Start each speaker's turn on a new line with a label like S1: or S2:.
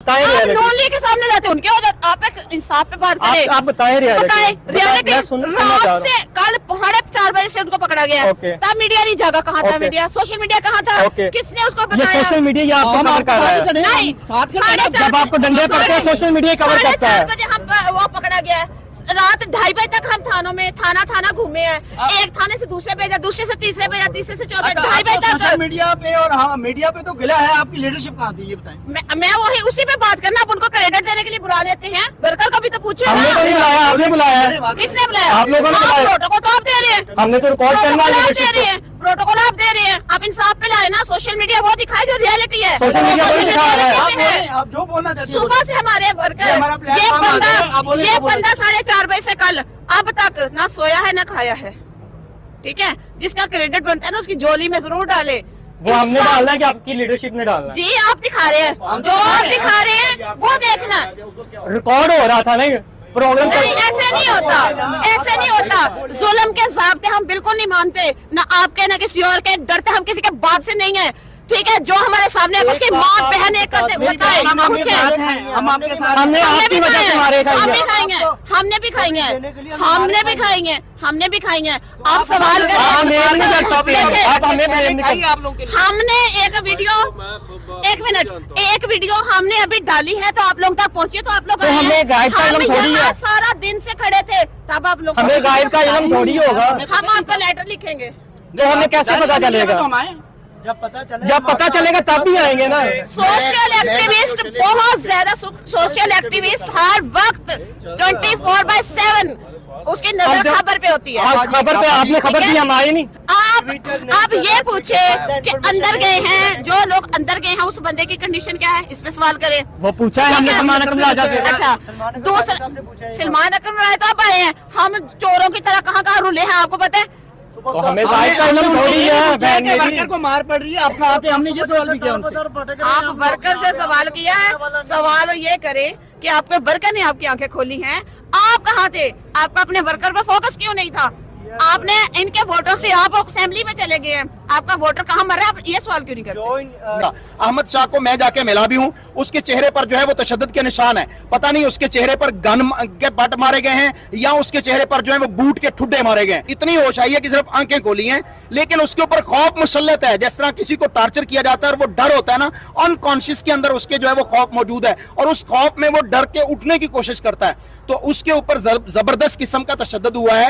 S1: Normally के सामने जाते उनके हो जाते। आप एक इंसाफ पे बात करें।
S2: आप बताएं
S1: रियलिटी। रात से कल 4:30 बजे से उनको पकड़ा गया। तब मीडिया नहीं जागा। कहाँ था मीडिया? सोशल मीडिया कहाँ था? किसने उसको बताया?
S2: सोशल मीडिया आपको कवर कर रहा है।
S1: नहीं,
S2: जब आपको डंडे पड़ते हैं सोशल मीडिया कवर करता है।
S1: 4:30 बजे हम वो पकड़ा गया। रात 2:30 बजे तक हम थानों में थाना घूमे हैं। एक थाने से दूसरे पे जा, दूसरे से तीसरे पे जा, तीसरे से चौथे। 2:30 बजे तक
S3: सोशल मीडिया पे। और हाँ, मीडिया पे तो गिला है। आपकी लीडरशिप कहाँ थी ये बताएं।
S1: मैं वही उसी पे बात करना। आप उनको क्रेडिट देने के लिए बुला लेते हैं। वर्कर को भी तो पूछे।
S2: हमने तो नहीं बुलाया, आपने बुलाया है।
S1: किसने बुलाया?
S2: आप लोगों ने बुलाया।
S1: प्रोटोकॉल तो आप दे रहे हैं।
S2: हमने तो रिकॉर्ड करना है।
S1: प्रोटोकॉल आप दे रहे हैं। आप इंसाफ पे लाए ना। सोशल मीडिया वो दिखाए जो रियलिटी है।
S2: सोशल मीडिया वही दिखा रहा है।
S3: आप जो बोलना चाहते हैं।
S1: सुबह से हमारे वर्कर ये बंदा 4:30 बजे से कल अब तक ना सोया है ना खाया है। ठीक है, जिसका क्रेडिट बनता है ना उसकी झोली में जरूर डाले।
S2: वो हमने डालना है कि आपकी लीडरशिप ने डालना है।
S1: जी आप दिखा रहे हैं, जो आप दिखा रहे हैं वो देखना।
S2: रिकॉर्ड हो रहा था नहीं प्रोग्राम।
S1: नहीं, ऐसे नहीं होता, ऐसे नहीं होता। जुल्म के ज़ाब्ते हम बिल्कुल नहीं मानते, ना आपके ना किसी और के। डरते हम किसी के बाप से नहीं है। ठीक है, जो हमारे सामने उसकी माँ बहन बताए
S3: हम आपके साथ हैं।
S2: हमने आपकी वजह से मारे
S1: हम भी खाएंगे, हमने भी खाएंगे, हमने भी खाएंगे, हमने भी खाएंगे। आप सवाल करें। हमने एक वीडियो हमने अभी डाली है तो आप लोग तक पहुँचे तो आप लोग सारा दिन से खड़े थे तब आप लोग
S2: हमें गाइड का इल्म थोड़ी होगा।
S1: हम आपका लेटर लिखेंगे।
S2: तो हमें कैसे पता चलेगा? जब पता चलेगा तब भी आएंगे ना।
S1: सोशल एक्टिविस्ट बहुत ज्यादा सोशल एक्टिविस्ट हर वक्त 24/7 उसकी नजर खबर पे होती है।
S2: खबर पे आपने खबर दी, हम आए नहीं।
S1: आप ये पूछे कि अंदर गए हैं, जो लोग अंदर गए हैं उस बंदे की कंडीशन क्या है, इस पे सवाल करें।
S2: वो पूछा है हमने सलमान अकरम राजा से।
S1: अच्छा, सलमान अकरम राजा तो आप आए हैं। हम चोरों की तरह कहाँ रुले हैं आपको पता है?
S2: तो हमें थोड़ी है
S3: वर्कर को मार पड़ रही है। आप कहाँ थे? हमने ये सवाल भी किया उनसे।
S1: आप वर्कर से सवाल किया है। सवाल ये करें कि आपके वर्कर ने आपकी आंखें खोली हैं। आप कहाँ थे? आपका अपने वर्कर पर फोकस क्यों नहीं था? आपने इनके वोटों से आप असेंबली में चले गए हैं। आपका वोटर कहाँ मर रहा है? आप ये सवाल क्यों नहीं करते?
S4: अहमद शाह को मैं जाके मिला भी हूँ। उसके चेहरे पर जो है वो तशद्दुद के निशान है। पता नहीं उसके चेहरे पर गन के बट मारे गए हैं या उसके चेहरे पर जो है वो बूट के ठुड्डे मारे गए हैं। इतनी होश आई है कि सिर्फ आंखें खोली हैं, लेकिन उसके ऊपर खौफ मुसल्लत है। जिस तरह किसी को टॉर्चर किया जाता है और वो डर होता है ना, अनकॉन्शियस के अंदर उसके जो है वो खौफ मौजूद है और उस खौफ में वो डर के उठने की कोशिश करता है। तो उसके ऊपर जबरदस्त किस्म का तशद्दुद हुआ है।